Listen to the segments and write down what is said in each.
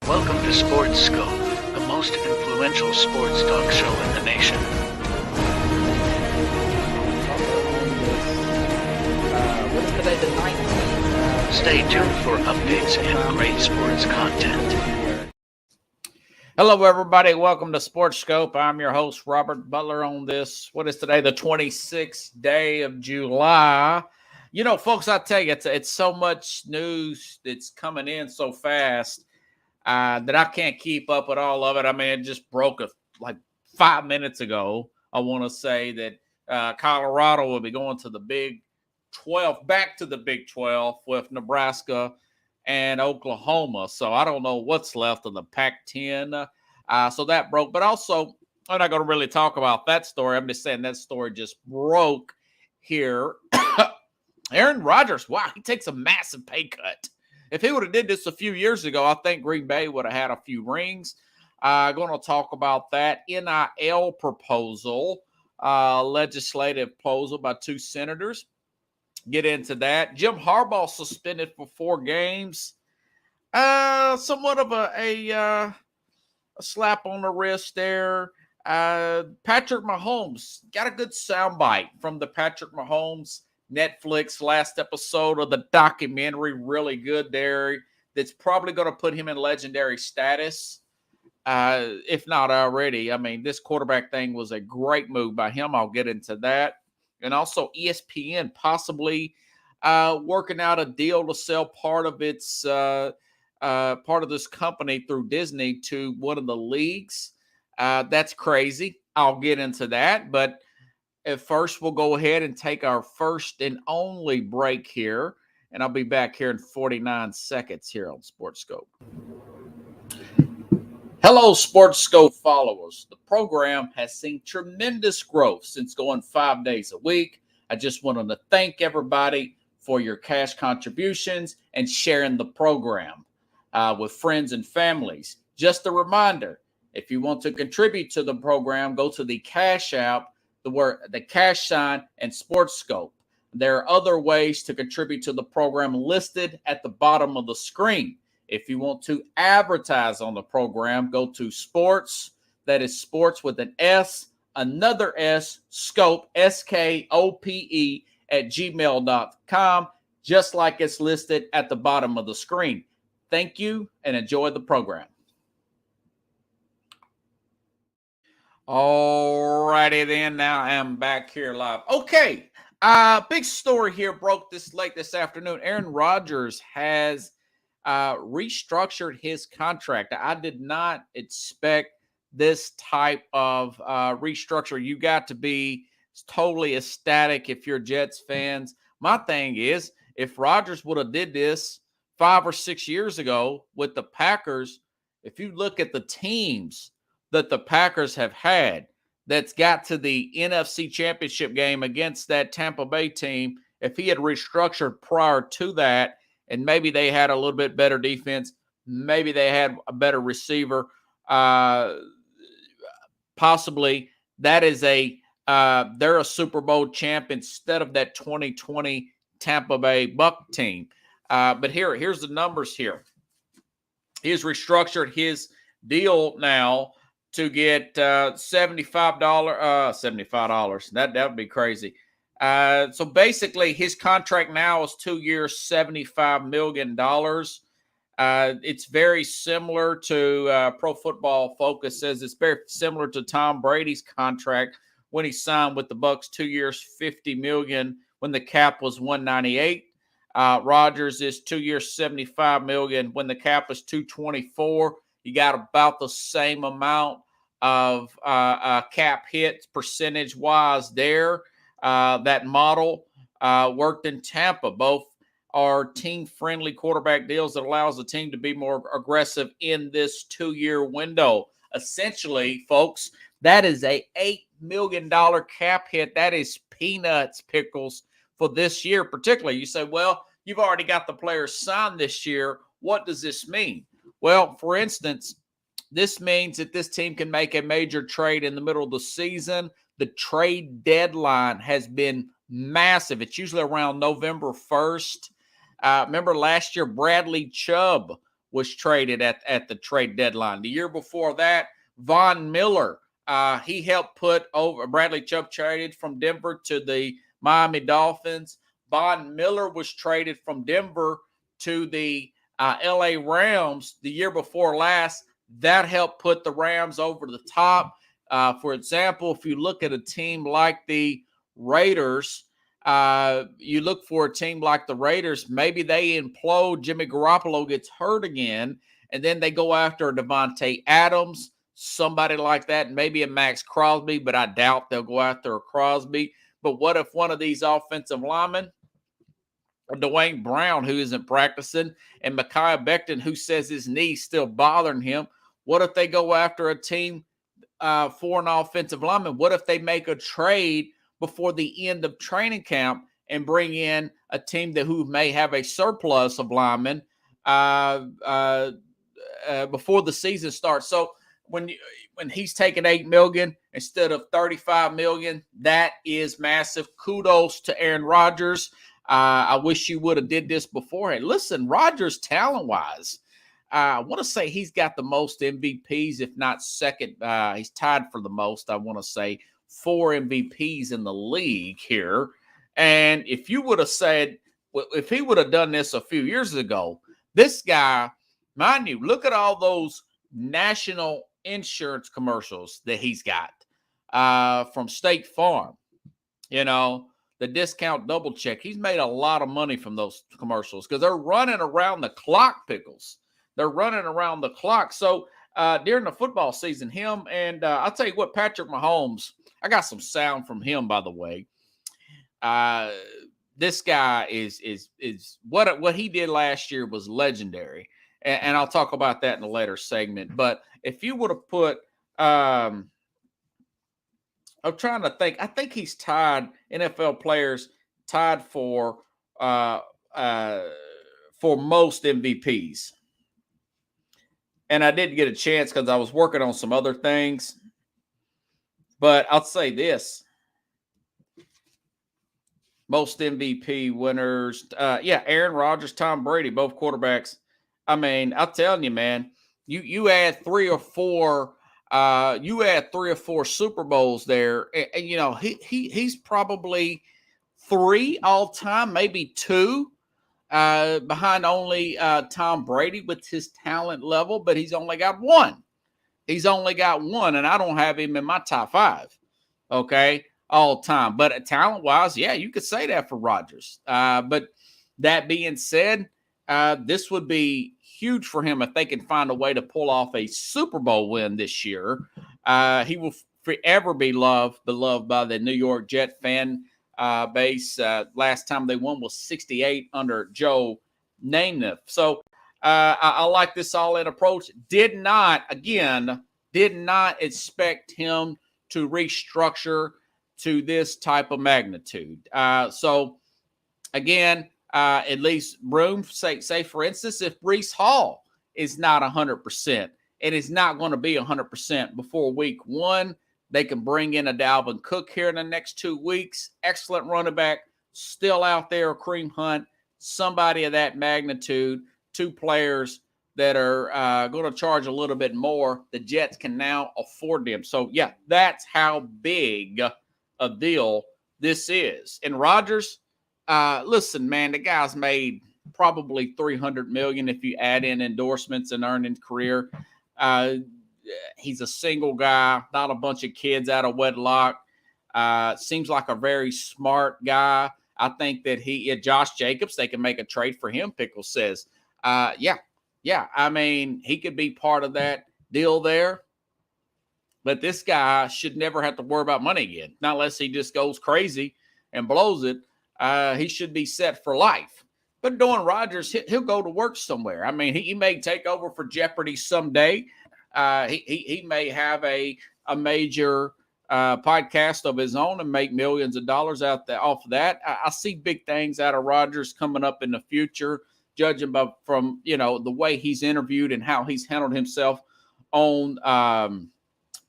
Welcome to Sports Scope, the most influential sports talk show in the nation. What is today, the 19th? Stay tuned for updates and great sports content. Hello, everybody. Welcome to Sports Scope. I'm your host, Robert Butler, on this. What is today? The 26th day of July. You know, folks, I tell you, it's so much news that's coming in so fast that I can't keep up with all of it. I mean, it just broke like 5 minutes ago. I want to say that Colorado will be going to the Big 12, back to the Big 12 with Nebraska and Oklahoma. So I don't know what's left of the Pac-10. So that broke. But also, I'm not going to really talk about that story. I'm just saying that story just broke here. Aaron Rodgers, wow, he takes a massive pay cut. If he would have did this a few years ago, I think Green Bay would have had a few rings. Going to talk about that NIL proposal, legislative proposal by two senators. Get into that. Jim Harbaugh suspended for 4 games. Somewhat of a slap on the wrist there. Patrick Mahomes got a good soundbite from the Patrick Mahomes Netflix last episode of the documentary. Really good there. That's probably going to put him in legendary status, if not already. I mean, this quarterback thing was a great move by him. I'll get into that. And also ESPN possibly working out a deal to sell part of its part of this company through Disney to one of the leagues. That's crazy. I'll get into that. But at first, we'll go ahead and take our first and only break here. And I'll be back here in 49 seconds here on Sports Scope. Hello, Sports Scope followers. The program has seen tremendous growth since going 5 days a week. I just wanted to thank everybody for your cash contributions and sharing the program with friends and families. Just a reminder, if you want to contribute to the program, go to the Cash App, the cash sign, and Sports Scope. There are other ways to contribute to the program listed at the bottom of the screen. If you want to advertise on the program, go to sports, that is sports with an S, another S, scope, SKOPE, at gmail.com, just like it's listed at the bottom of the screen. Thank you and enjoy the program. All righty then, now I am back here live. Okay, big story here broke this late this afternoon. Aaron Rodgers has restructured his contract. I did not expect this type of restructure. You got to be totally ecstatic if you're Jets fans. My thing is, if Rodgers would have did this 5 or 6 years ago with the Packers, if you look at the teams that the Packers have had that's got to the NFC Championship game against that Tampa Bay team, if he had restructured prior to that, and maybe they had a little bit better defense, maybe they had a better receiver, possibly that is they're a Super Bowl champ instead of that 2020 Tampa Bay Buck team. But here's the numbers here. He's restructured his deal now to get $75. That would be crazy. So basically, his contract now is 2 years, $75 million. It's very similar to Pro Football Focus says it's very similar to Tom Brady's contract when he signed with the Bucs, 2 years, $50 million when the cap was $198. Rodgers is 2 years, $75 million when the cap was $224. You got about the same amount of cap hits percentage-wise there. That model worked in Tampa. Both are team-friendly quarterback deals that allows the team to be more aggressive in this 2-year window. Essentially, folks, that is a $8 million cap hit. That is peanuts, pickles, for this year particularly. You say, well, you've already got the players signed this year. What does this mean? Well, for instance, this means that this team can make a major trade in the middle of the season. The trade deadline has been massive. It's usually around November 1st. Remember last year, Bradley Chubb was traded at the trade deadline. The year before that, Von Miller, he helped put over Bradley Chubb traded from Denver to the Miami Dolphins. Von Miller was traded from Denver to the LA Rams the year before last. That helped put the Rams over the top. For example, if you look at a team like the Raiders, you look for a team like the Raiders, maybe they implode, Jimmy Garoppolo gets hurt again, and then they go after a Devontae Adams, somebody like that, maybe a Max Crosby, but I doubt they'll go after a Crosby. But what if one of these offensive linemen, Dwayne Brown, who isn't practicing, and Mekhi Becton, who says his knee's still bothering him, what if they go after a team for an offensive lineman? What if they make a trade before the end of training camp and bring in a team who may have a surplus of linemen before the season starts? So when he's taking $8 million instead of $35 million, that is massive. Kudos to Aaron Rodgers. I wish you would have did this beforehand. Listen, Rodgers, talent-wise, I want to say he's got the most MVPs, if not second. He's tied for the most, I want to say, 4 MVPs in the league here. And if you would have said, if he would have done this a few years ago, this guy, mind you, look at all those national insurance commercials that he's got from State Farm, the discount double check. He's made a lot of money from those commercials because they're running around the clock, Pickles. They're running around the clock. So during the football season, him and I'll tell you what, Patrick Mahomes, I got some sound from him, by the way. This guy is what he did last year was legendary. And I'll talk about that in a later segment. But if you would have put, I'm trying to think. I think he's tied, NFL players tied for most MVPs. And I didn't get a chance because I was working on some other things. But I'll say this. Most MVP winners. Aaron Rodgers, Tom Brady, both quarterbacks. I mean, I'm telling you, man, you add 3 or 4 Super Bowls there, and he's probably 3 all time, maybe 2, behind only Tom Brady with his talent level, but he's only got 1. He's only got 1, and I don't have him in my top 5, okay, all time. But talent-wise, yeah, you could say that for Rodgers. But that being said, this would be huge for him if they can find a way to pull off a Super Bowl win this year. He will forever be beloved by the New York Jet fan base. Last time they won was 68 under Joe Namath. So I like this all-in approach. Did not expect him to restructure to this type of magnitude. So again, at least room, say for instance, if Breece Hall is not 100% and is not going to be 100% before week 1, they can bring in a Dalvin Cook here in the next 2 weeks. Excellent running back, still out there, a Kareem Hunt, somebody of that magnitude, 2 players that are going to charge a little bit more. The Jets can now afford them. So, yeah, that's how big a deal this is. And Rodgers, listen, man, the guy's made probably $300 million if you add in endorsements and earning career. He's a single guy, not a bunch of kids out of wedlock. Seems like a very smart guy. I think that Josh Jacobs, they can make a trade for him, Pickles says. Yeah. I mean, he could be part of that deal there. But this guy should never have to worry about money again, not unless he just goes crazy and blows it. He should be set for life. But Aaron Rodgers, he'll go to work somewhere. I mean, he may take over for Jeopardy someday. He may have a major podcast of his own and make millions of dollars off of that. I see big things out of Rodgers coming up in the future, judging from the way he's interviewed and how he's handled himself on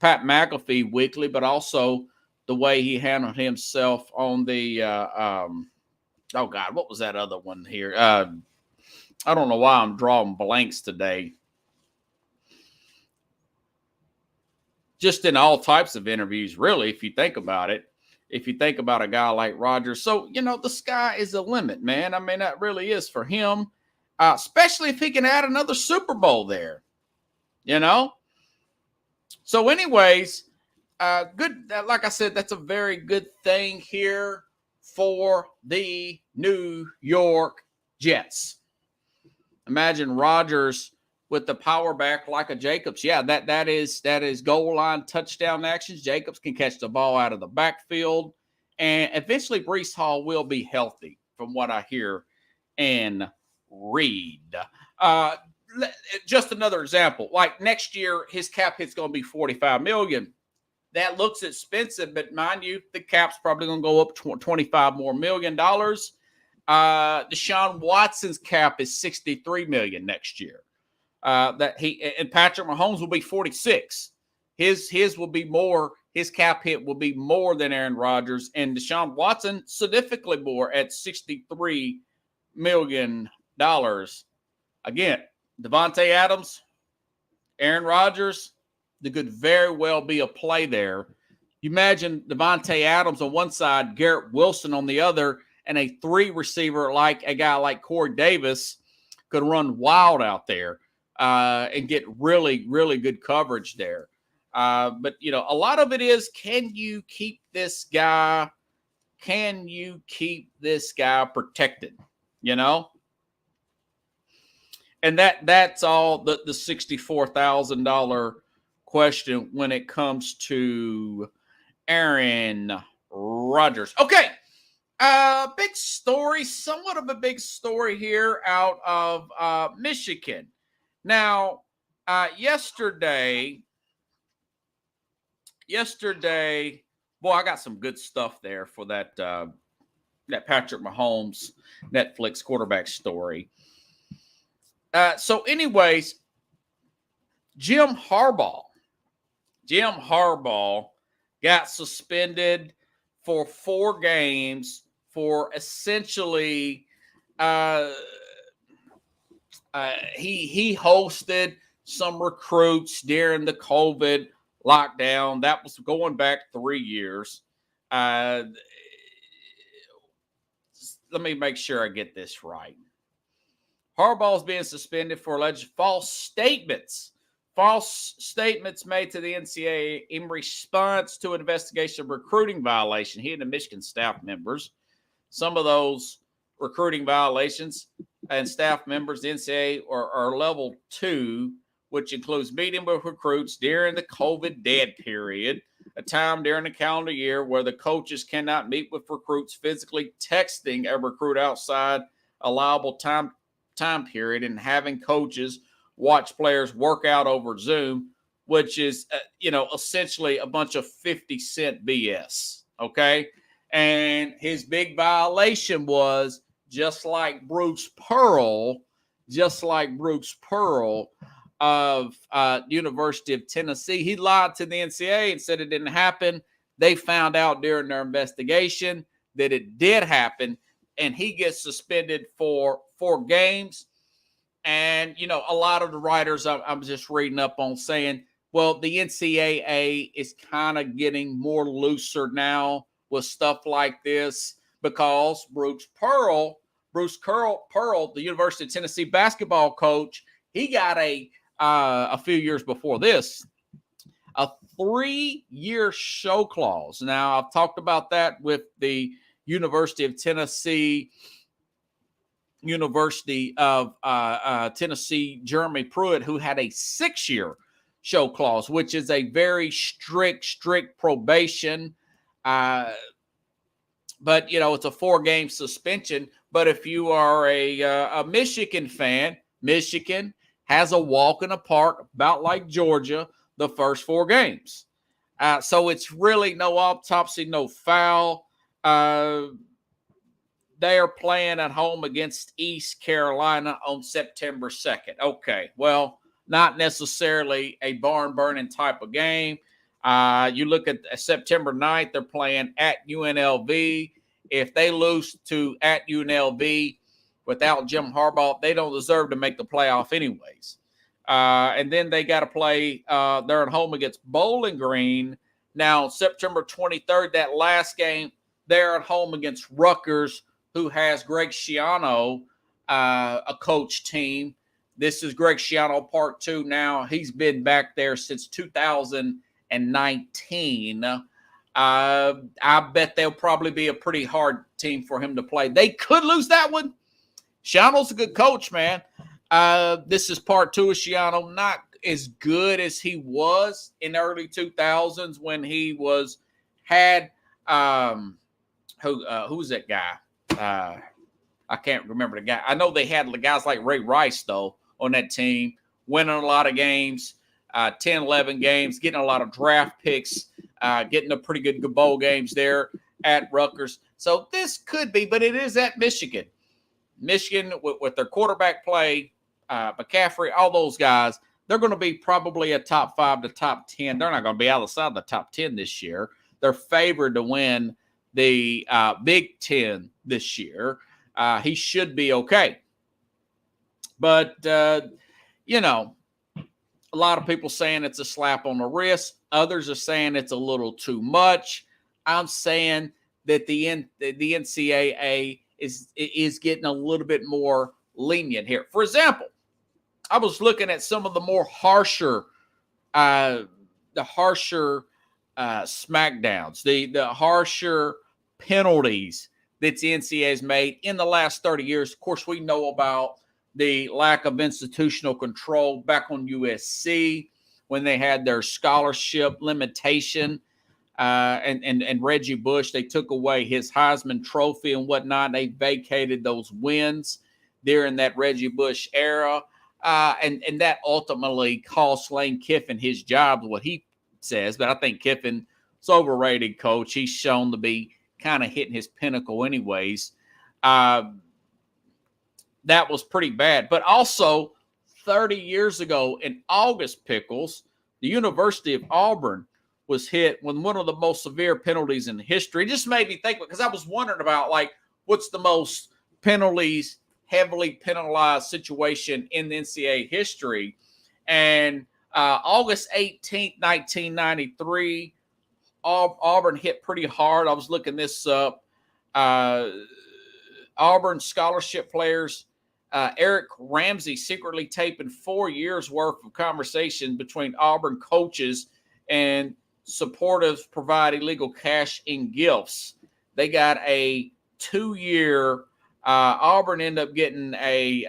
Pat McAfee weekly, but also the way he handled himself on the what was that other one here? I don't know why I'm drawing blanks today. Just in all types of interviews, really, if you think about it. If you think about a guy like Rodgers. So, the sky is the limit, man. I mean, that really is for him, especially if he can add another Super Bowl there, So anyways, good. Like I said, that's a very good thing here for the New York Jets. Imagine Rodgers with the power back like a Jacobs. Yeah, that is goal line touchdown actions. Jacobs can catch the ball out of the backfield, and eventually Breece Hall will be healthy, from what I hear and read. Just another example. Like next year, his cap hit's going to be $45 million. That looks expensive, but mind you, the cap's probably going to go up $25 more million. Deshaun Watson's cap is $63 million next year. And Patrick Mahomes will be 46. His will be more. His cap hit will be more than Aaron Rodgers, and Deshaun Watson significantly more at $63 million. Again, Devontae Adams, Aaron Rodgers, there could very well be a play there. You imagine Devontae Adams on one side, Garrett Wilson on the other, and a three receiver like a guy like Corey Davis could run wild out there and get really, really good coverage there. But, a lot of it is, can you keep this guy protected, And that's all the $64,000 question when it comes to Aaron Rodgers. Okay. Big story, somewhat of a big story here out of Michigan. Now, yesterday, boy, I got some good stuff there for that Patrick Mahomes Netflix quarterback story. So anyways, Jim Harbaugh got suspended for 4 games for essentially he hosted some recruits during the COVID lockdown. That was going back 3 years. Let me make sure I get this right. Harbaugh is being suspended for alleged false statements made to the NCAA in response to an investigation of recruiting violation. He and the Michigan staff members. Some of those recruiting violations and staff members, the NCAA, are level 2, which includes meeting with recruits during the COVID dead period, a time during the calendar year where the coaches cannot meet with recruits, physically texting a recruit outside allowable time period, and having coaches watch players work out over Zoom, which is, essentially a bunch of 50-cent BS. Okay. And his big violation was just like Bruce Pearl of University of Tennessee. He lied to the NCAA and said it didn't happen. They found out during their investigation that it did happen, and he gets suspended for 4 games. And, a lot of the writers I'm just reading up on saying, well, the NCAA is kind of getting more looser now with stuff like this because Bruce Pearl, the University of Tennessee basketball coach, he got a few years before this, a 3-year show clause. Now, I've talked about that with the University of Tennessee, Jeremy Pruitt, who had a 6-year show clause, which is a very strict probation. But, it's a 4-game suspension. But if you are a Michigan fan, Michigan has a walk in the park, about like Georgia, the first 4 games. So it's really no autopsy, no foul. They are playing at home against East Carolina on September 2nd. Okay, well, not necessarily a barn-burning type of game. You look at September 9th, they're playing at UNLV. If they lose to at UNLV, without Jim Harbaugh, they don't deserve to make the playoff anyways. And then they got to play, they're at home against Bowling Green. Now, September 23rd, that last game, they're at home against Rutgers, who has Greg Schiano, a coach team. This is Greg Schiano part 2 now. He's been back there since 2019. I bet they'll probably be a pretty hard team for him to play. They could lose that one. Schiano's a good coach, man. This is part 2 of Schiano. Not as good as he was in the early 2000s when he had who's that guy? I can't remember the guy. I know they had the guys like Ray Rice, though, on that team, winning a lot of games, 10, 11 games, getting a lot of draft picks, getting a pretty good bowl games there at Rutgers. So this could be, but it is at Michigan. Michigan, with their quarterback play, McCaffrey, all those guys, they're going to be probably a top 5 to top 10. They're not going to be outside the top 10 this year. They're favored to win the Big Ten this year. He should be okay. But, a lot of people saying it's a slap on the wrist. Others are saying it's a little too much. I'm saying that the NCAA is getting a little bit more lenient here. For example, I was looking at some of the more harsher smackdowns, the harsher penalties that the NCAA has made in the last 30 years. Of course, we know about the lack of institutional control back on USC when they had their scholarship limitation. And Reggie Bush, they took away his Heisman Trophy and whatnot. They vacated those wins during that Reggie Bush era. And that ultimately cost Lane Kiffin his job, what he says. But I think Kiffin's overrated coach. He's shown to be kind of hitting his pinnacle anyways. That was pretty bad. But also, 30 years ago in August Pickles, the University of Auburn was hit with one of the most severe penalties in history. It just made me think, because I was wondering about, what's the most penalties, heavily penalized situation in the NCAA history. And August 18th, 1993, Auburn hit pretty hard. I was looking this up. Auburn scholarship players, Eric Ramsey secretly taping 4 years' worth of conversation between Auburn coaches and supporters provide illegal cash in gifts. They got a 2-year. Auburn ended up getting a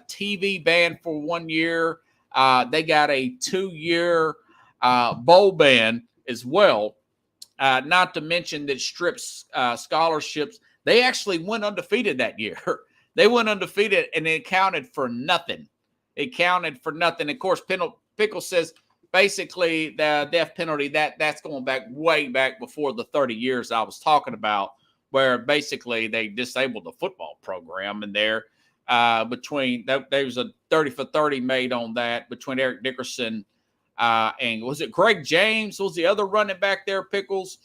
TV ban for 1 year. They got a 2-year bowl ban as well. Not to mention that strips scholarships. They actually went undefeated that year. They went undefeated, and it counted for nothing. It counted for nothing. Of course, Pickle says basically the death penalty, that's going way back before the 30 years I was talking about, where basically they disabled the football program. And there was a 30 for 30 made on that between Eric Dickerson and was it Greg James was the other running back there, Pickles?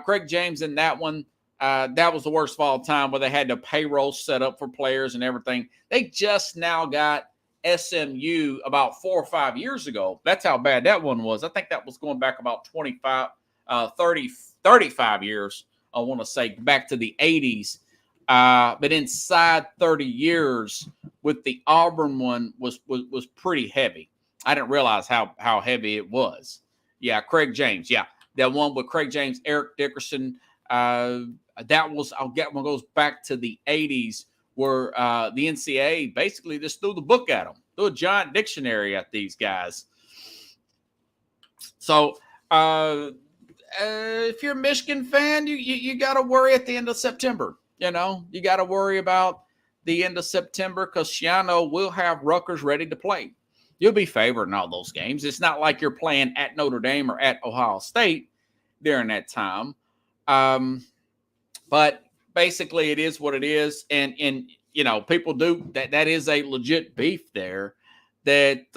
Greg James in that one. That was the worst of all time, where they had the payroll set up for players and everything. They just now got SMU about 4 or 5 years ago. That's how bad that one was. I think that was going back about 35 years. I want to say back to the 80s. But inside 30 years with the Auburn one was pretty heavy. I didn't realize how heavy it was. Yeah, Craig James. Yeah, that one with Craig James, Eric Dickerson. That was, one goes back to the 80s, where the NCAA basically just threw the book at them, threw a giant dictionary at these guys. So if you're a Michigan fan, you got to worry at the end of September. You got to worry about the end of September, because Schiano will have Rutgers ready to play. You'll be favored in all those games. It's not like you're playing at Notre Dame or at Ohio State during that time. But basically it is what it is. And people do that is a legit beef there that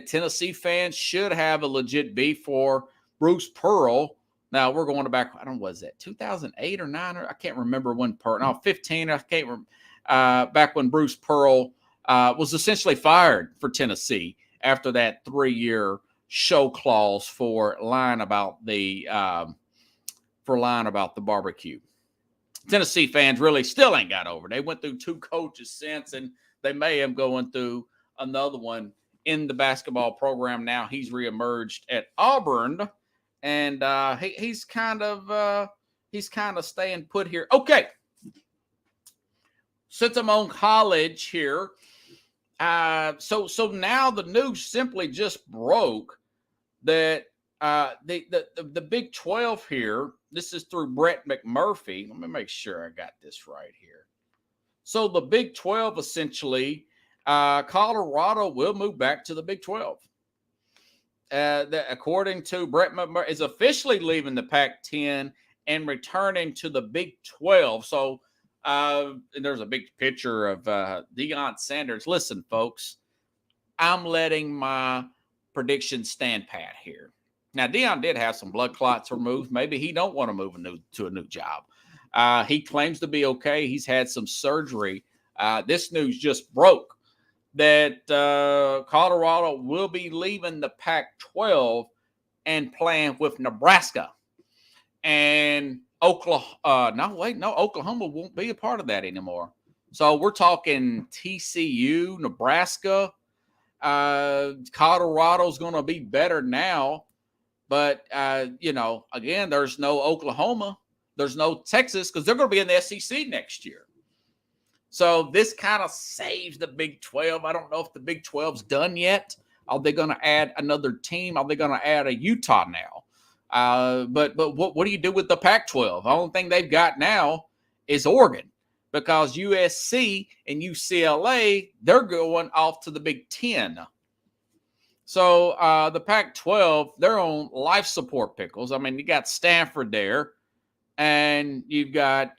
Tennessee fans should have a legit beef for Bruce Pearl Now we're going back. I don't know, was that 2008 or 9? Or I can't remember when. 15. I can't remember. Back when Bruce Pearl was essentially fired for Tennessee after that 3-year show clause for lying about the barbecue. Tennessee fans really still ain't got over. They went through 2 coaches since, and they may have going through another one in the basketball program now. He's reemerged at Auburn, and he's kind of staying put here. Okay, since I'm on college here, so now the news simply just broke that the Big 12 here. This is through Brett McMurphy. Let me make sure I got this right here. So the Big 12 essentially, Colorado will move back to the Big 12. According to Brett McMurphy, is officially leaving the Pac-10 and returning to the Big 12. So there's a big picture of Deion Sanders. Listen, folks, I'm letting my prediction stand pat here. Now, Deion did have some blood clots removed. Maybe he don't want to move to a new job. He claims to be okay. He's had some surgery. This news just broke that Colorado will be leaving the Pac-12 and playing with Nebraska. And Oklahoma won't be a part of that anymore. So we're talking TCU, Nebraska. Colorado's going to be better now. But, again, there's no Oklahoma. There's no Texas because they're going to be in the SEC next year. So this kind of saves the Big 12. I don't know if the Big 12's done yet. Are they going to add another team? Are they going to add a Utah now? But what do you do with the Pac-12? The only thing they've got now is Oregon because USC and UCLA, they're going off to the Big 10. So the Pac-12, they're on life support pickles. I mean, you got Stanford there, and you've got,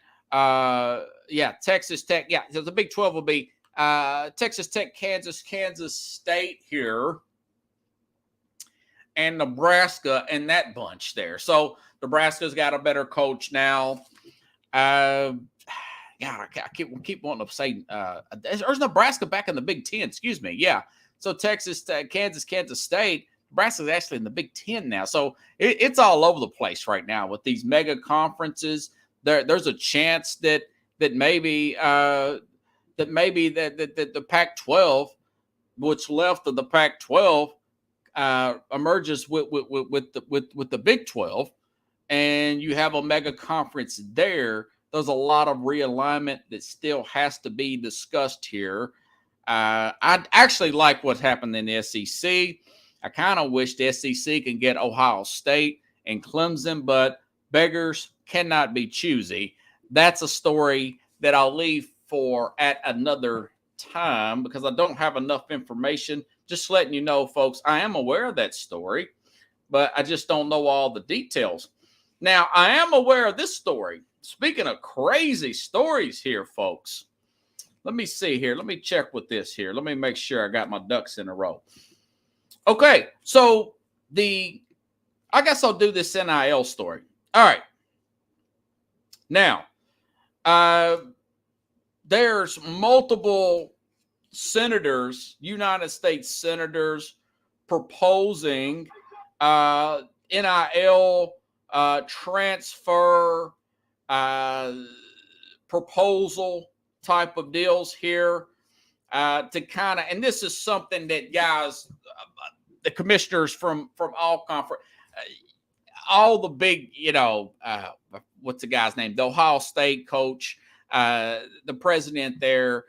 Texas Tech. Yeah, so the Big 12 will be Texas Tech, Kansas State here, and Nebraska and that bunch there. So Nebraska's got a better coach now. I keep wanting to say, there's Nebraska back in the Big 10. Excuse me. Yeah. So Texas, Kansas State, Nebraska's actually in the Big 10 now. So it's all over the place right now with these mega conferences. There's a chance that maybe the Pac-12, what's left of the Pac-12, emerges with the Big 12, and you have a mega conference there. There's a lot of realignment that still has to be discussed here. I actually like what happened in the SEC. I kind of wish the SEC can get Ohio State and Clemson, but beggars cannot be choosy. That's a story that I'll leave for at another time because I don't have enough information. Just letting you know, folks, I am aware of that story, but I just don't know all the details. Now, I am aware of this story. Speaking of crazy stories here, folks, let me see here. Let me check with this here. Let me make sure I got my ducks in a row. Okay, so I guess I'll do this NIL story. All right. Now, there's multiple senators, United States senators, proposing NIL transfer proposal type of deals here to kind of, and this is something that guys, the commissioners from all conference, all the big, what's the guy's name? The Ohio State coach, the president there,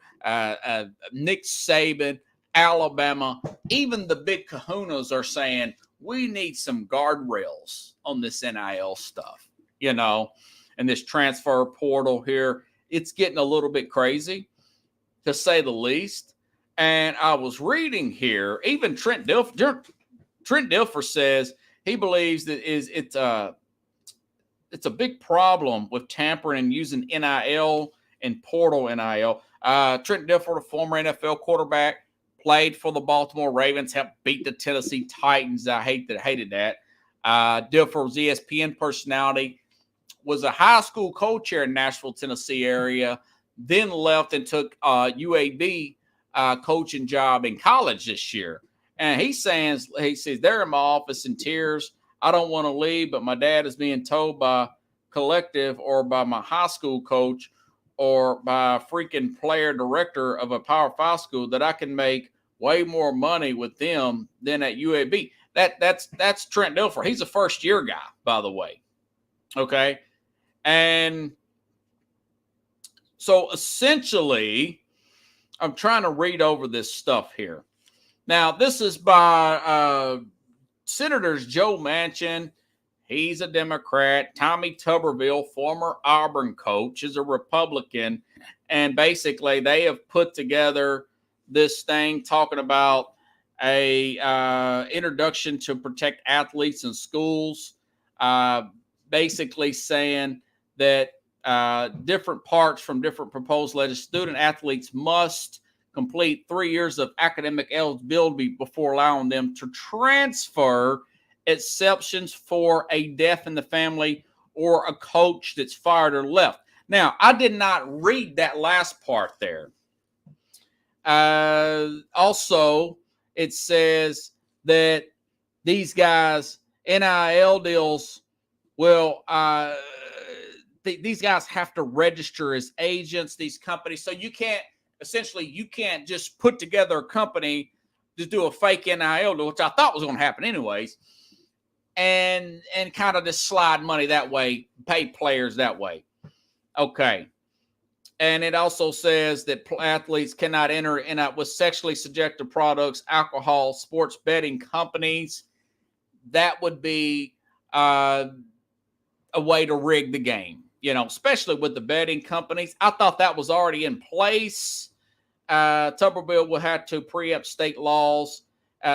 Nick Saban, Alabama, even the big kahunas are saying we need some guardrails on this NIL stuff, and this transfer portal here. It's getting a little bit crazy, to say the least. And I was reading here, even Trent Dilfer says he believes that it's a big problem with tampering and using NIL and portal NIL. Trent Dilfer, the former NFL quarterback, played for the Baltimore Ravens, helped beat the Tennessee Titans. I hated that. Dilfer was ESPN personality, was a high school coach here in Nashville, Tennessee area, then left and took UAB coaching job in college this year. And he says they're in my office in tears. I don't want to leave, but my dad is being told by collective or by my high school coach or by a freaking player director of a Power 5 school that I can make way more money with them than at UAB. That's Trent Dilfer. He's a first-year guy, by the way. Okay? And so essentially, I'm trying to read over this stuff here. Now, this is by Senators Joe Manchin. He's a Democrat. Tommy Tuberville, former Auburn coach, is a Republican. And basically, they have put together this thing talking about a introduction to protect athletes in schools, basically saying that different parts from different proposed legislation, student athletes must complete 3 years of academic eligibility before allowing them to transfer, exceptions for a death in the family or a coach that's fired or left. Now, I did not read that last part there. Also, it says that these guys, NIL deals, these guys have to register as agents, these companies. So you can't just put together a company, just do a fake NIL deal, which I thought was going to happen anyways, and kind of just slide money that way, pay players that way. Okay. And it also says that athletes cannot enter with sexually suggestive products, alcohol, sports betting companies. That would be a way to rig the game, especially with the betting companies. I thought that was already in place. Tuberville will have to preempt state laws.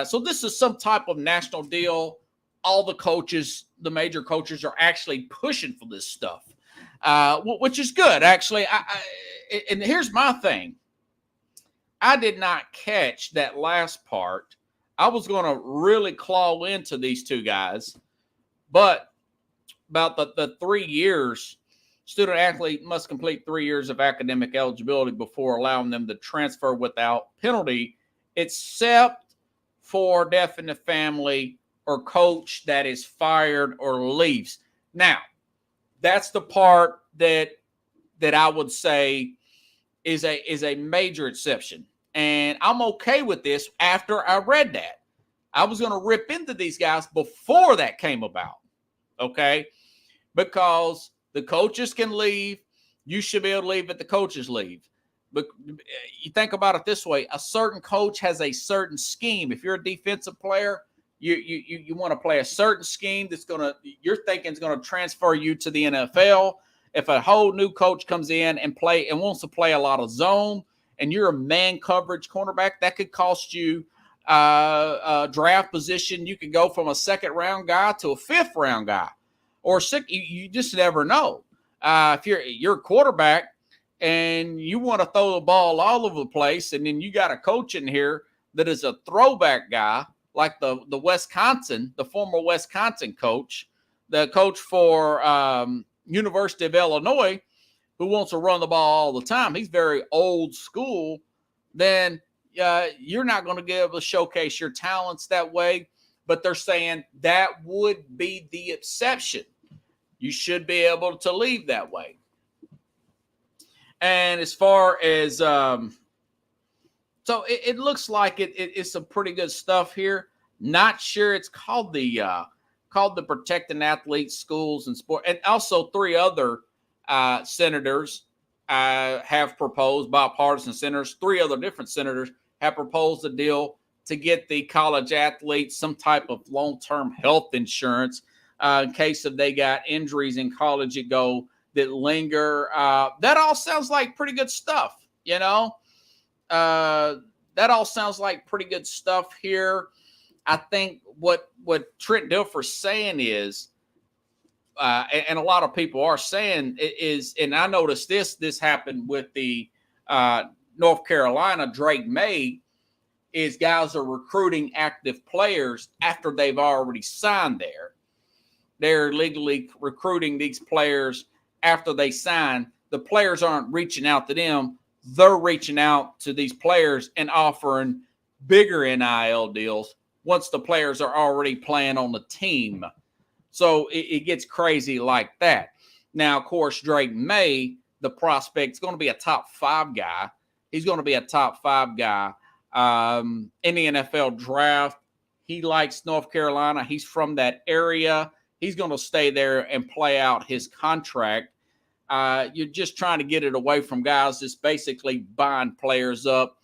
So this is some type of national deal. All the coaches, the major coaches, are actually pushing for this stuff. Which is good, actually. And here's my thing. I did not catch that last part. I was going to really claw into these two guys. But about the 3 years, student athlete must complete 3 years of academic eligibility before allowing them to transfer without penalty, except for death in the family or coach that is fired or leaves. Now, that's the part that I would say is a major exception. And I'm okay with this after I read that. I was going to rip into these guys before that came about. Okay? Because the coaches can leave. You should be able to leave if the coaches leave. But you think about it this way. A certain coach has a certain scheme. If you're a defensive player, you want to play a certain scheme you're thinking is going to transfer you to the NFL. If a whole new coach comes in and wants to play a lot of zone, and you're a man coverage cornerback, that could cost you a draft position. You could go from a second round guy to a fifth round guy, or sixth. You just never know. If you're a quarterback and you want to throw the ball all over the place, and then you got a coach in here that is a throwback guy, like the former Wisconsin coach, the coach for University of Illinois, who wants to run the ball all the time. He's very old school. Then you're not going to be able to showcase your talents that way. But they're saying that would be the exception. You should be able to leave that way. And as far as so it looks like it's some pretty good stuff here. Not sure it's called the Protecting Athletes, Schools, and Sport. And also 3 other senators have proposed, bipartisan senators, 3 other different senators have proposed a deal to get the college athletes some type of long-term health insurance in case if they got injuries in college that linger. That all sounds like pretty good stuff, That all sounds like pretty good stuff here. I think what Trent Dilfer's saying is, and a lot of people are saying is, and I noticed this happened with the North Carolina Drake May, is guys are recruiting active players after they've already signed there. they're legally recruiting these players after they sign. The players aren't reaching out to them. They're reaching out to these players and offering bigger NIL deals once the players are already playing on the team. So it gets crazy like that. Now, of course, Drake May, the prospect, is going to be a top 5 guy. He's going to be a top 5 guy in the NFL draft. He likes North Carolina. He's from that area. He's going to stay there and play out his contract. You're just trying to get it away from guys just basically buying players up.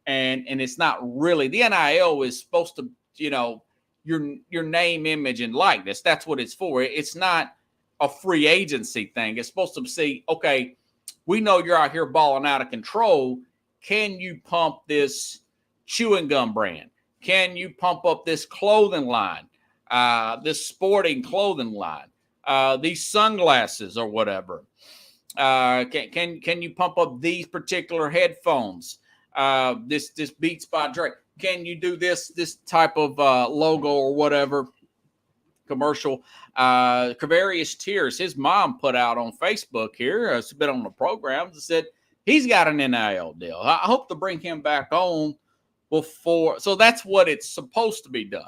And it's not really, the NIL is supposed to, your name, image, and likeness. That's what it's for. It's not a free agency thing. It's supposed to say, okay, we know you're out here balling out of control. Can you pump this chewing gum brand? Can you pump up this clothing line, this sporting clothing line, these sunglasses or whatever? Can you pump up these particular headphones? This Beats by Drake. Can you do this type of logo or whatever commercial? Kavarius Tears, his mom put out on Facebook here, it's been on the programs, and said he's got an NIL deal. I hope to bring him back on before. So that's what it's supposed to be done,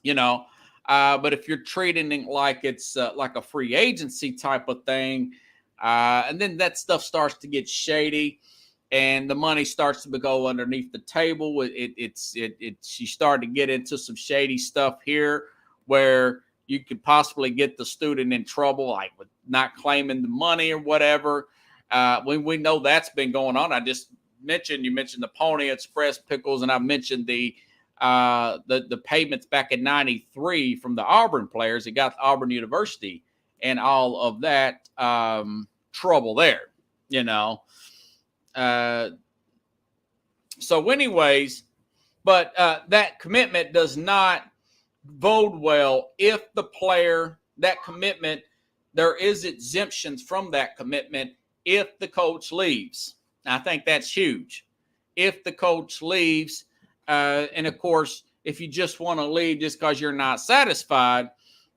but if you're treating it like it's like a free agency type of thing, and then that stuff starts to get shady and the money starts to go underneath the table, you start to get into some shady stuff here where you could possibly get the student in trouble, like with not claiming the money or whatever. We know that's been going on. You mentioned the Pony Express pickles, and I mentioned the payments back in '93 from the Auburn players that got Auburn University and all of that trouble there, So anyways, but that commitment does not bode well if the player, that commitment, there is exemptions from that commitment if the coach leaves. I think that's huge. If the coach leaves, and of course, if you just want to leave just because you're not satisfied,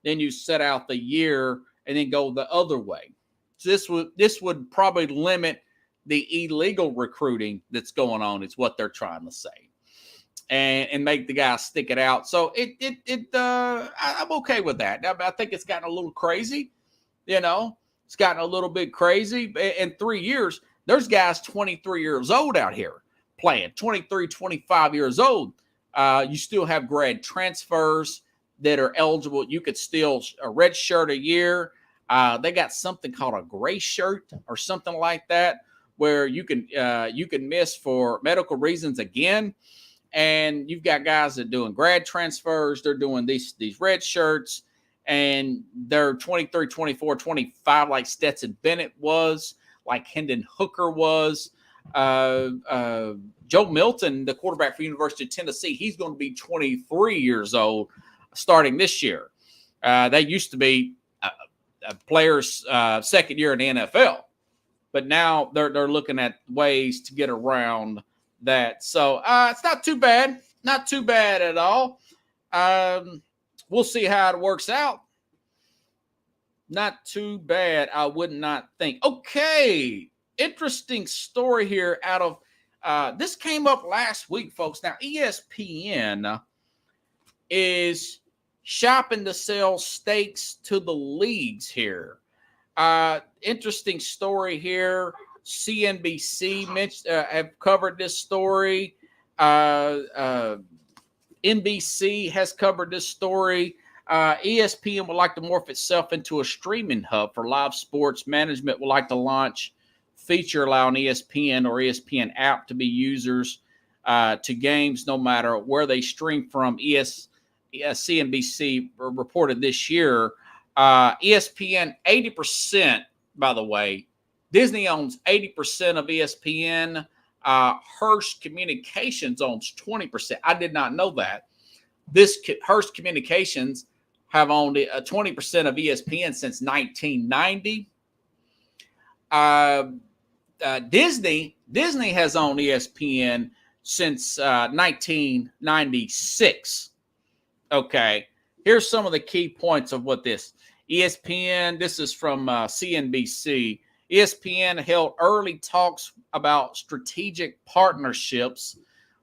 then you set out the year and then go the other way. So this would probably limit the illegal recruiting that's going on, is what they're trying to say, and make the guy stick it out. So I'm okay with that. I think it's gotten a little crazy, It's gotten a little bit crazy. In 3 years, there's guys 23 years old out here playing, 23, 25 years old. You still have grad transfers that are eligible. You could still a red shirt a year. They got something called a gray shirt or something like that, where you can miss for medical reasons again. And you've got guys that are doing grad transfers. They're doing these red shirts, and they're 23, 24, 25, like Stetson Bennett was, like Hendon Hooker was. Joe Milton, the quarterback for University of Tennessee, he's going to be 23 years old starting this year. They used to be players' second year in the NFL, but now they're looking at ways to get around that. So it's not too bad, not too bad at all. We'll see how it works out. Not too bad, I would not think. Okay, interesting story here out of this came up last week, folks. Now, ESPN is shopping to sell stakes to the leagues here. Interesting story here. CNBC have covered this story. NBC has covered this story. ESPN would like to morph itself into a streaming hub for live sports. Management would like to launch feature allowing ESPN or ESPN app to be users to games no matter where they stream from. CNBC reported this year. ESPN, 80%, by the way. Disney owns 80% of ESPN. Hearst Communications owns 20%. I did not know that. Hearst Communications have owned 20% of ESPN since 1990. Disney has owned ESPN since 1996. Okay. here's some of the key points of what this ESPN, this is from CNBC. ESPN held early talks about strategic partnerships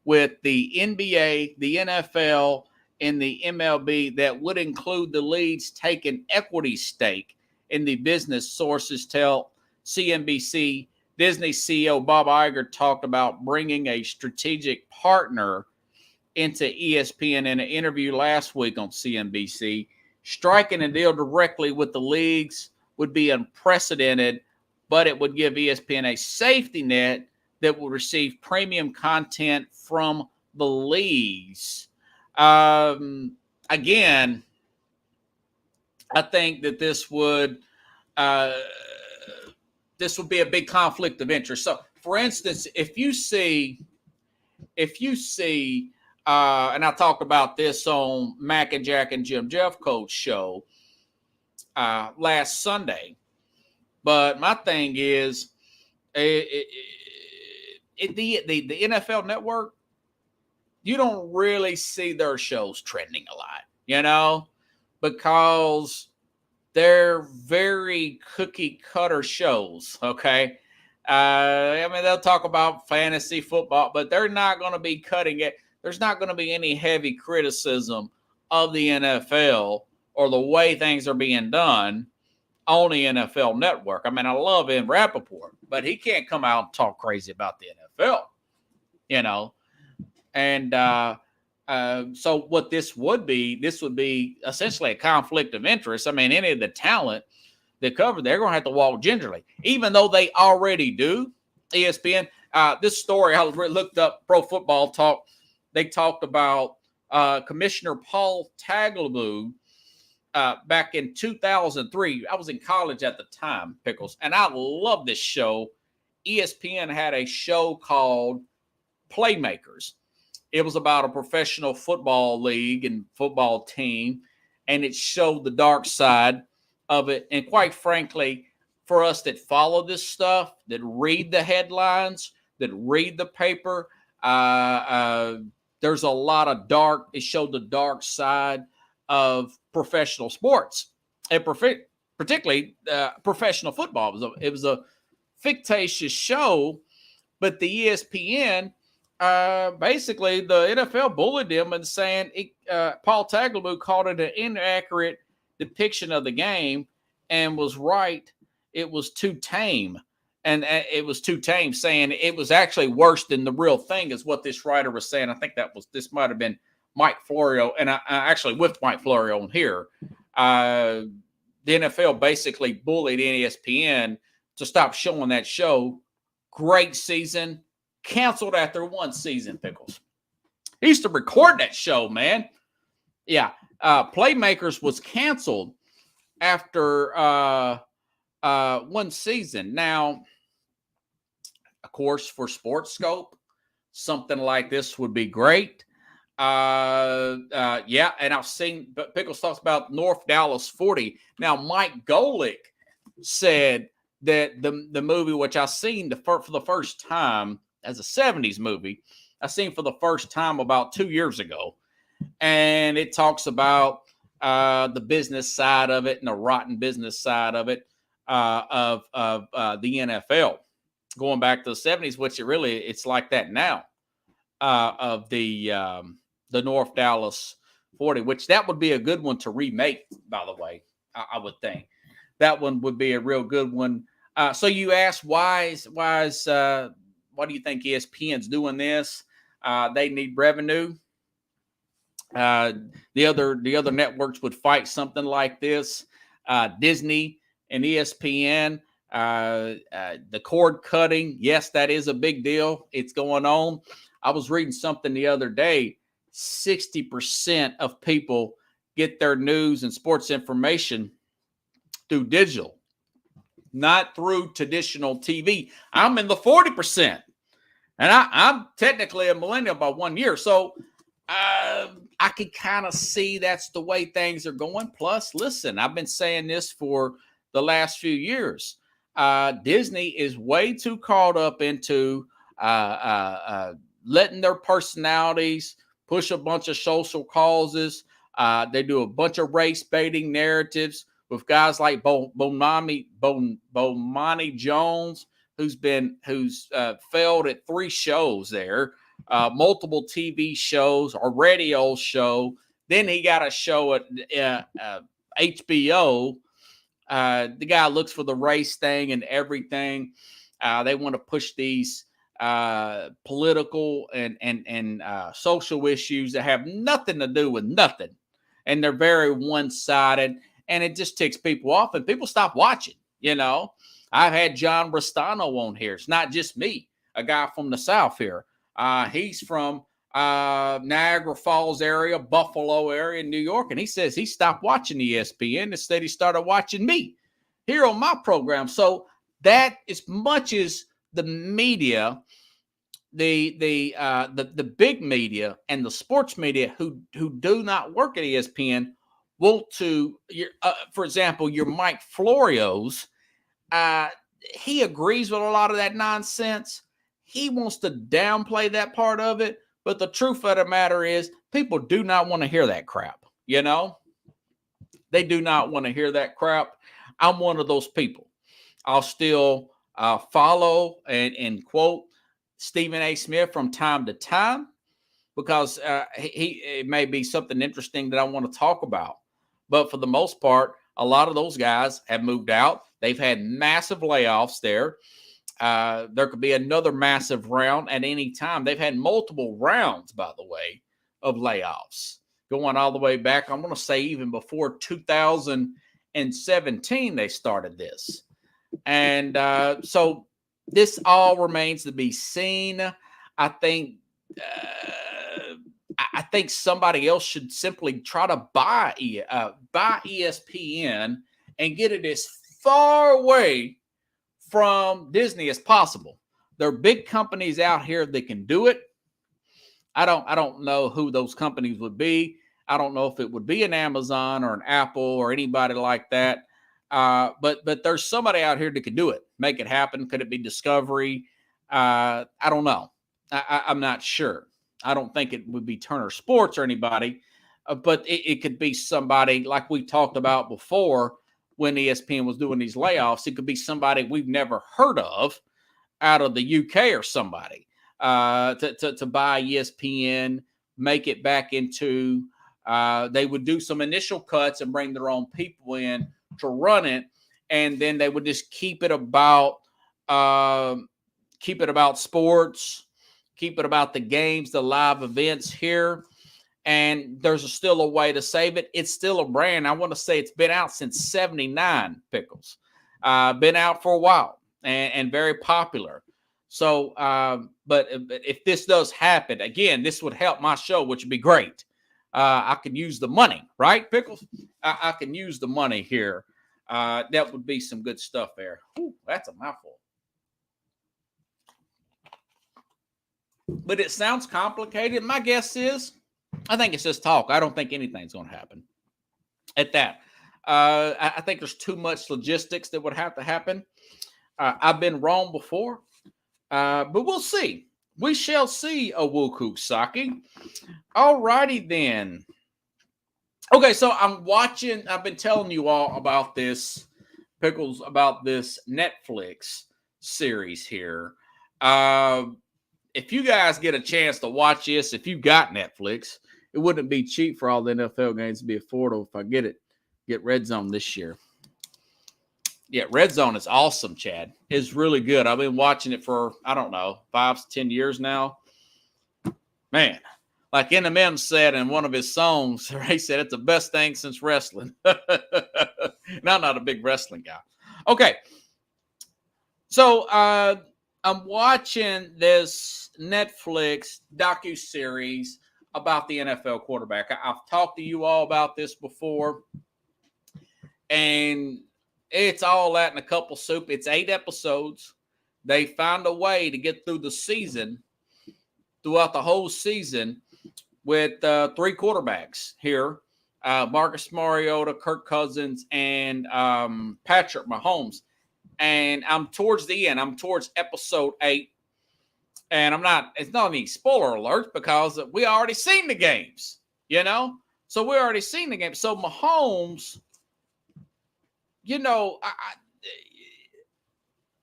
with the NBA, the NFL, and the MLB that would include the leagues taking equity stake in the business, sources tell CNBC. Disney CEO Bob Iger talked about bringing a strategic partner into ESPN in an interview last week on CNBC. Striking a deal directly with the leagues would be unprecedented, but it would give ESPN a safety net that will receive premium content from the leagues. Again, I think that this would be a big conflict of interest. So, for instance, if you see, and I talked about this on Mac and Jack and Jim Jeffcoat's show last Sunday, but my thing is, the NFL Network, you don't really see their shows trending a lot, because they're very cookie cutter shows. Okay. They'll talk about fantasy football, but they're not going to be cutting it. There's not going to be any heavy criticism of the NFL or the way things are being done on the NFL Network. I love Ben Rappaport, but he can't come out and talk crazy about the NFL, And so what this would be essentially a conflict of interest. Any of the talent that cover, they're going to have to walk gingerly, even though they already do. ESPN, this story, I looked up Pro Football Talk. They talked about Commissioner Paul Tagliabue back in 2003. I was in college at the time, Pickles, and I love this show. ESPN had a show called Playmakers. It was about a professional football league and football team, and it showed the dark side of it. And quite frankly, for us that follow this stuff, that read the headlines, that read the paper, there's a lot of dark. It showed the dark side of professional sports, and particularly professional football. It was a fictitious show, but the ESPN, basically the NFL bullied him and saying Paul Tagliabue called it an inaccurate depiction of the game and was right. It was too tame. And it was too tame, saying it was actually worse than the real thing, is what this writer was saying. I think this might have been Mike Florio, and I actually with Mike Florio on here. The NFL basically bullied ESPN to stop showing that show. Great season, canceled after one season, Pickles. He used to record that show, man. Yeah, Playmakers was canceled after one season. Now, of course, for Sports Scope, something like this would be great. Yeah, and I've seen, but Pickles talks about North Dallas 40. Now, Mike Golick said that the movie, which I've seen for the first time as a 70s movie, I seen for the first time about 2 years ago. And it talks about the business side of it and the rotten business side of it, of the NFL going back to the 70s, which it's like that now, of the North Dallas 40, which that would be a good one to remake, by the way. I would think that one would be a real good one. So you asked why do you think ESPN's doing this? They need revenue. The other networks would fight something like this. Disney and ESPN, the cord cutting. Yes, that is a big deal. It's going on. I was reading something the other day. 60% of people get their news and sports information through digital, not through traditional TV. I'm in the 40%, and I'm technically a millennial by 1 year. So I can kind of see that's the way things are going. Plus, listen, I've been saying this for the last few years. Disney is way too caught up into letting their personalities push a bunch of social causes, They do a bunch of race baiting narratives with guys like Bomani Jones, who's failed at 3 shows there, multiple TV shows, a radio show. Then he got a show at HBO. The guy looks for the race thing and everything. They want to push these political and social issues that have nothing to do with nothing. And they're very one-sided. And it just ticks people off. And people stop watching, I've had John Restano on here. It's not just me, a guy from the South here. He's from Niagara Falls area, Buffalo area, New York. And he says he stopped watching ESPN. Instead, he started watching me here on my program. So that, as much as the media, the big media and the sports media who do not work at ESPN want to, for example, your Mike Florio's, he agrees with a lot of that nonsense. He wants to downplay that part of it. But the truth of the matter is, people do not want to hear that crap. They do not want to hear that crap. I'm one of those people. I'll still follow and quote Stephen A. Smith from time to time because it may be something interesting that I want to talk about. But for the most part, a lot of those guys have moved out. They've had massive layoffs there. There could be another massive round at any time. They've had multiple rounds, by the way, of layoffs going all the way back. I'm going to say even before 2017, they started this. And so this all remains to be seen. I think somebody else should simply try to buy ESPN and get it as far away from Disney as possible. There are big companies out here that can do it. I don't know who those companies would be. I don't know if it would be an Amazon or an Apple or anybody like that. But there's somebody out here that can do it, make it happen. Could it be Discovery? I don't know. I'm not sure. I don't think it would be Turner Sports or anybody, but it could be somebody like we talked about before when ESPN was doing these layoffs. It could be somebody we've never heard of out of the UK or somebody to buy ESPN, make it back into, they would do some initial cuts and bring their own people in to run it. And then they would just keep it about sports, keep it about the games, the live events here. And there's still a way to save it. It's still a brand. I want to say it's been out since 79, Pickles. Been out for a while and very popular. So, but if this does happen, again, this would help my show, which would be great. I could use the money, right, Pickles? I can use the money here. That would be some good stuff there. Ooh, that's a mouthful. But it sounds complicated. My guess is, I think it's just talk. I don't think anything's going to happen at that. I think there's too much logistics that would have to happen. I've been wrong before, but we'll see. We shall see, Owuku Saki. All righty then. Okay, so I've been telling you all about this, Pickles, about this Netflix series here. If you guys get a chance to watch this, if you've got Netflix, it wouldn't be cheap for all the NFL games to be affordable if I get Red Zone this year. Yeah, Red Zone is awesome, Chad. It's really good. I've been watching it for, 5 to 10 years now. Man, like Eminem said in one of his songs, he said it's the best thing since wrestling. Now, I'm not a big wrestling guy. Okay. So, I'm watching this Netflix docuseries about the NFL quarterback. I've talked to you all about this before, and it's all that in a couple soup. It's 8 episodes. They found a way to get through the season, throughout the whole season, with 3 quarterbacks here, Marcus Mariota, Kirk Cousins, and Patrick Mahomes. And I'm towards the end. I'm towards episode 8. And it's not any spoiler alert because we already seen the games, So we already seen the game. So Mahomes, you know,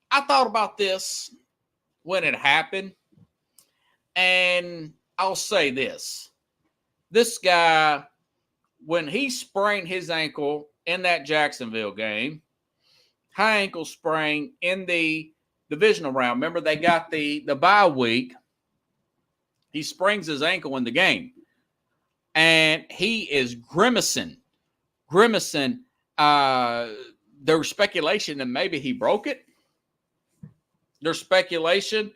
I thought about this when it happened, and I'll say this. This guy, when he sprained his ankle in that Jacksonville game, high ankle sprain in the divisional round. Remember, they got the bye week. He sprains his ankle in the game, and he is grimacing. There's speculation that maybe he broke it. There's speculation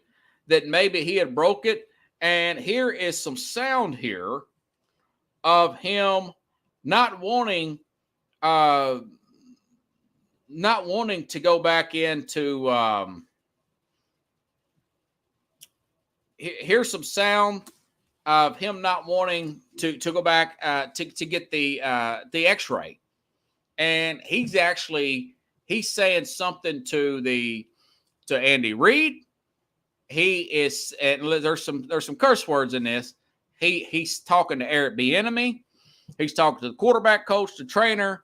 that maybe he had broke it. And here is some sound here of him not wanting to go back into here's some sound of him not wanting to go back to get the x-ray. And he's saying something to Andy Reid. He is, and there's some curse words in this. He's talking to Eric Bieniemy. He's talking to the quarterback coach, the trainer,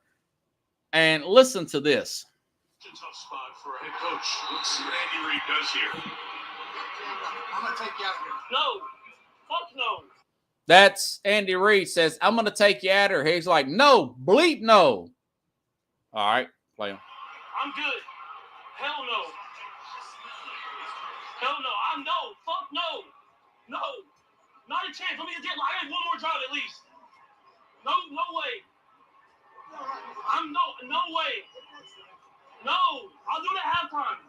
and listen to this. It's a tough spot for a head coach. Let's see what Andy Reid does here. I'm gonna take you out here. No, fuck no. That's Andy Reid says, "I'm gonna take you out here." He's like, "No, bleep no." All right, play him. I'm good. Hell no. Hell no. I'm no. Fuck no. No. Not a chance. Let me get. I got one more drive at least. No way. I'm no way. No. I'll do it at halftime.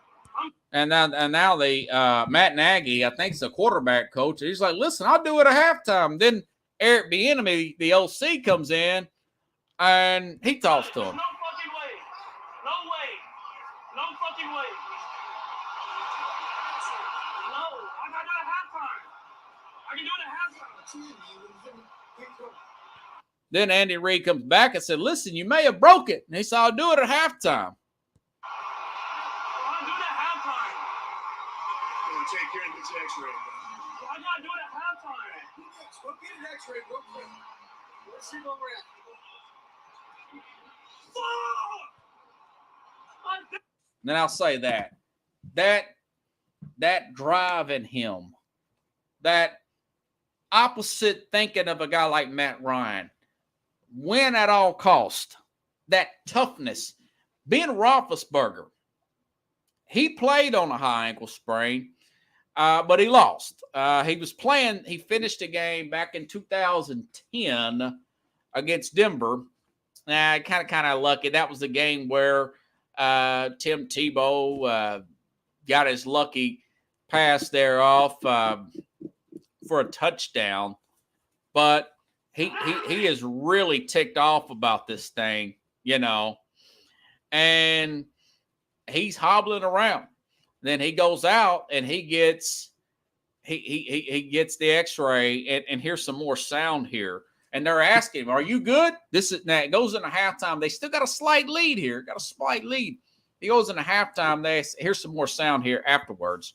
And now the Matt Nagy, I think, is the quarterback coach. He's like, "Listen, I'll do it at halftime." Then Eric Bieniemy, the OC, comes in and he talks to him. No fucking way. No way. No fucking way. No. I got to do it at halftime. I can do it at halftime. Then Andy Reid comes back and said, "Listen, you may have broke it." And he said, "I'll do it at halftime." I'll do it at halftime. I'm going to take care of this x-ray. I got to do it at halftime. Go get an x-ray real quick. Let's see where we're at. Fuck! Then I'll say that drive in him, that opposite thinking of a guy like Matt Ryan, win at all cost, that toughness. Ben Roethlisberger, he played on a high ankle sprain, but he lost. He finished a game back in 2010 against Denver. Kind of lucky. That was the game where Tim Tebow got his lucky pass there off for a touchdown. But he is really ticked off about this thing, you know. And he's hobbling around. Then he goes out and he gets the x-ray, and here's some more sound here. And they're asking him, "Are you good?" Now it goes into halftime. They still got a slight lead here. He goes into halftime. Here's some more sound here afterwards.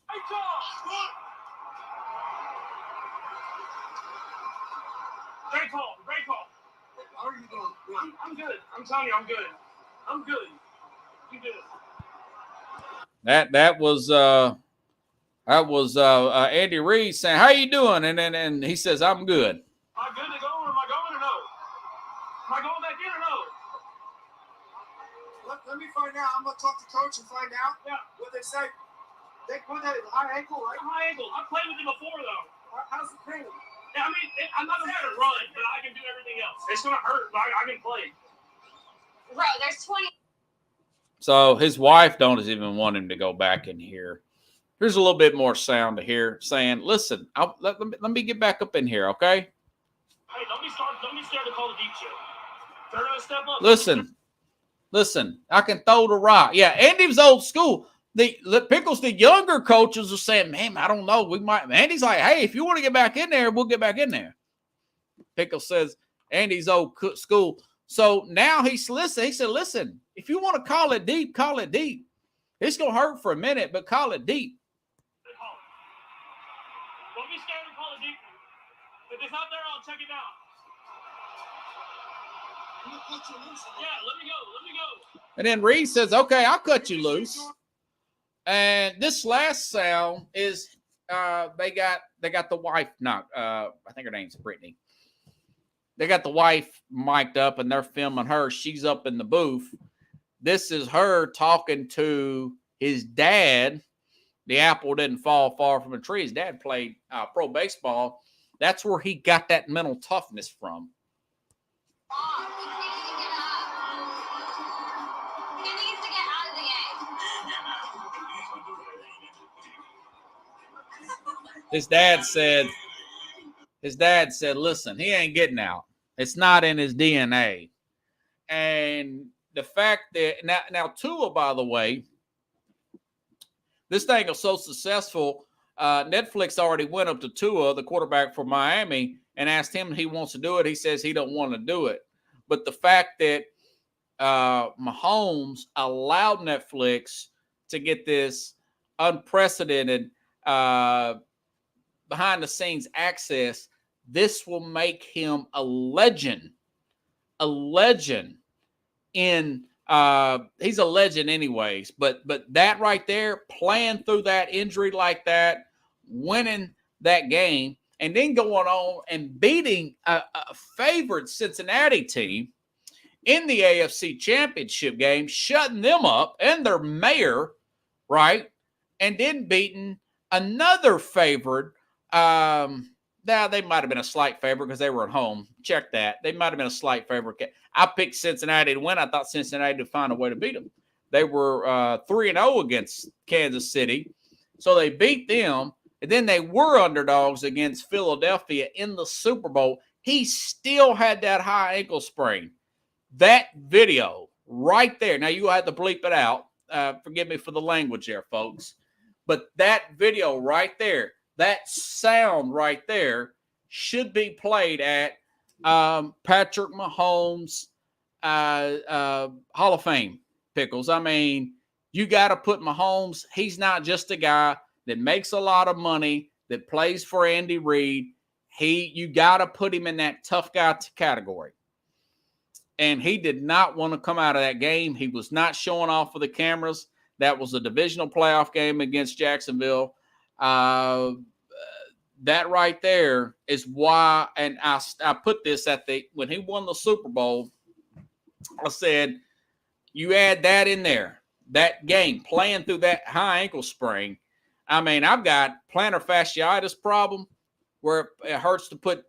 Great call. How are you doing? I'm good. I'm telling you, I'm good. You good. That was Andy Reid saying, "How you doing?" And he says, "I'm good." Am I good to go, or am I going or no? Am I going back in or no? Let me find out. I'm going to talk to coach and find out what they say. They put that high ankle, right? High ankle. I played with him before, though. How's the pain? Yeah, I mean, I'm not going to run, but I can do everything else. It's going to hurt, but I can play. Bro, there's 20. So his wife don't even want him to go back in here. Here's a little bit more sound to hear saying, "Listen, let me get back up in here, okay?" Hey, don't be scared to call the deep shit. They're going to step up. Listen, I can throw the rock. Yeah, Andy's old school. The Pickles, the younger coaches are saying, "Man, I don't know. We might." Andy's like, "Hey, if you want to get back in there, we'll get back in there." Pickles says Andy's old school. So now he's listening. He said, "Listen, if you want to call it deep, call it deep. It's going to hurt for a minute, but call it deep." Don't be scared to call it deep. If it's not there, I'll check it out. let me go. And then Reed says, okay, I'll cut you loose. And this last sound is they got the wife knocked. I think her name's Brittany. They got the wife mic'd up and they're filming her. She's up in the booth. This is her talking to his dad. The apple didn't fall far from a tree. His dad played pro baseball. That's where he got that mental toughness from. He needs to get out of the game. His dad said, listen, he ain't getting out. It's not in his DNA. And the fact that now Tua, by the way, this thing is so successful. Netflix already went up to Tua, the quarterback for Miami, and asked him if he wants to do it. He says he don't want to do it. But the fact that Mahomes allowed Netflix to get this unprecedented behind-the-scenes access, this will make him a legend. A legend in he's a legend anyways, but that right there, playing through that injury like that, winning that game, and then going on and beating a favored Cincinnati team in the AFC Championship game, shutting them up and their mayor, right? And then beating another favored. Now they might have been a slight favorite because they were at home. Check that. They might have been a slight favorite. I picked Cincinnati to win. I thought Cincinnati would find a way to beat them. They were 3-0 against Kansas City. So they beat them. And then they were underdogs against Philadelphia in the Super Bowl. He still had that high ankle sprain. That video right there. Now, you had to bleep it out. Forgive me for the language there, folks. But that video right there, that sound right there should be played at Patrick Mahomes Hall of Fame, Pickles. I mean, you got to put Mahomes. He's not just a guy that makes a lot of money, that plays for Andy Reid. You got to put him in that tough guy category. And he did not want to come out of that game. He was not showing off for the cameras. That was a divisional playoff game against Jacksonville. That right there is why, and I put this when he won the Super Bowl, I said, you add that in there, that game, playing through that high ankle sprain. I mean, I've got plantar fasciitis problem where it hurts to put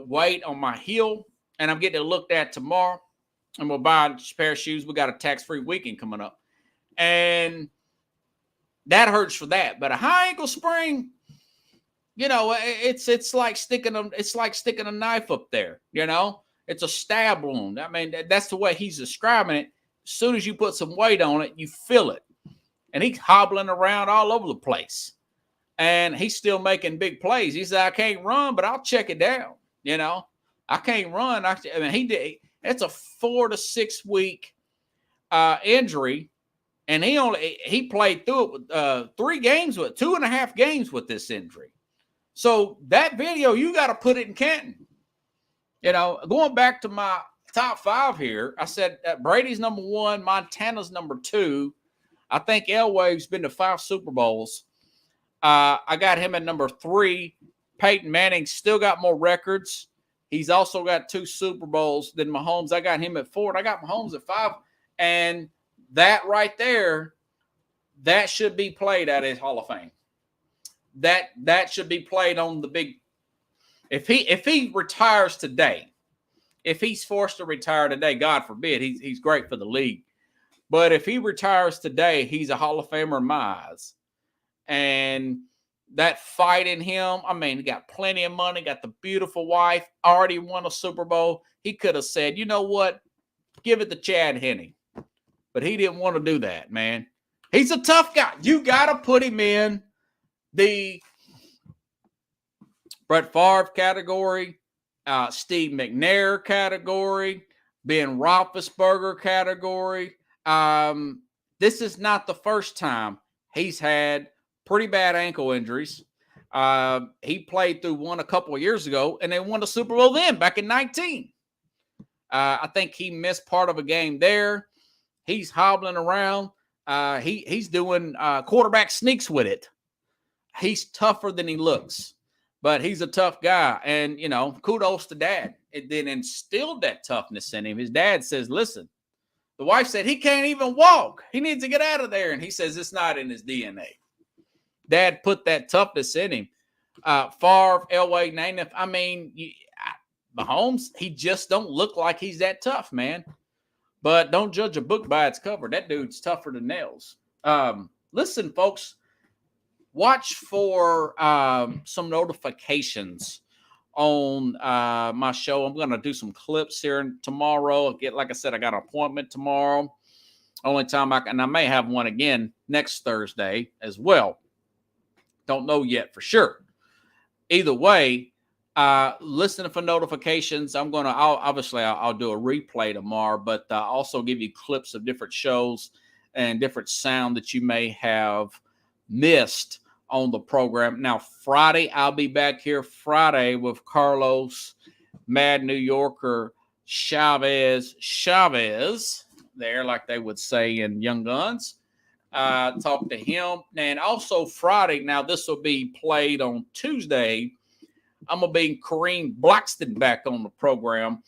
weight on my heel, and I'm getting it looked at tomorrow, and we'll buy a pair of shoes. We got a tax-free weekend coming up, and that hurts for that. But a high ankle sprain, you know, it's like sticking a knife up there. You know, it's a stab wound. I mean, that's the way he's describing it. As soon as you put some weight on it, you feel it, and he's hobbling around all over the place, and he's still making big plays. He said, "I can't run, but I'll check it down." You know, I can't run. I mean, he did. It's a 4 to 6 week injury. And he played through it with 2.5 games with this injury. So that video, you got to put it in Canton. You know, going back to my top 5 here, I said Brady's number 1, Montana's number 2. I think Elway's been to 5 Super Bowls. I got him at number 3. Peyton Manning still got more records. He's also got 2 Super Bowls than Mahomes. I got him at 4, and I got Mahomes at 5. And that right there, that should be played at his Hall of Fame. That should be played on the big. If he retires today, if he's forced to retire today, God forbid, he's great for the league. But if he retires today, he's a Hall of Famer in my eyes. And that fight in him, I mean, he got plenty of money, got the beautiful wife, already won a Super Bowl. He could have said, you know what, give it to Chad Henne. But he didn't want to do that, man. He's a tough guy. You got to put him in the Brett Favre category, Steve McNair category, Ben Roethlisberger category. This is not the first time he's had pretty bad ankle injuries. He played through one a couple of years ago, and they won the Super Bowl then, back in 19. I think he missed part of a game there. He's hobbling around. He's doing quarterback sneaks with it. He's tougher than he looks, but he's a tough guy. And, you know, kudos to Dad. It then instilled that toughness in him. His dad says, listen, the wife said he can't even walk. He needs to get out of there. And he says it's not in his DNA. Dad put that toughness in him. Favre, Elway, Namath. I mean, Mahomes, he just don't look like he's that tough, man. But don't judge a book by its cover. That dude's tougher than nails. Listen, folks, watch for some notifications on my show. I'm going to do some clips here tomorrow. Like I said, I got an appointment tomorrow. Only time and I may have one again next Thursday as well. Don't know yet for sure. Either way, listen for notifications. I'll do a replay tomorrow, but I'll also give you clips of different shows and different sound that you may have missed on the program. Now, Friday, I'll be back here Friday with Carlos, Mad New Yorker, Chavez, there, like they would say in Young Guns. Talk to him. And also Friday, now this will be played on Tuesday. I'm going to be Kareem Blackston back on the program.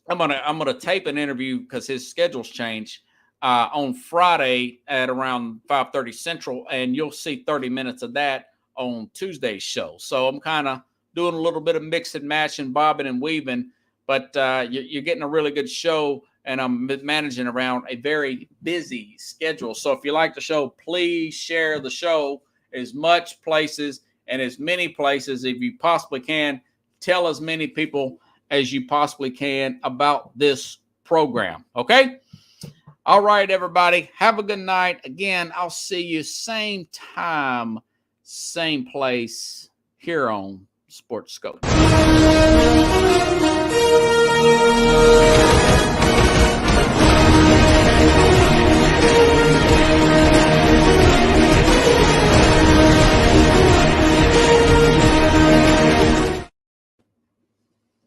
I'm gonna tape an interview because his schedule's changed on Friday at around 5:30 Central, and you'll see 30 minutes of that on Tuesday's show. So I'm kind of doing a little bit of mix and match and bobbing and weaving, but you're getting a really good show, and I'm managing around a very busy schedule. So if you like the show, please share the show as much places and as many places if you possibly can. Tell as many people as you possibly can about this program. Okay? All right, everybody. Have a good night. Again, I'll see you same time, same place here on Sports Scope.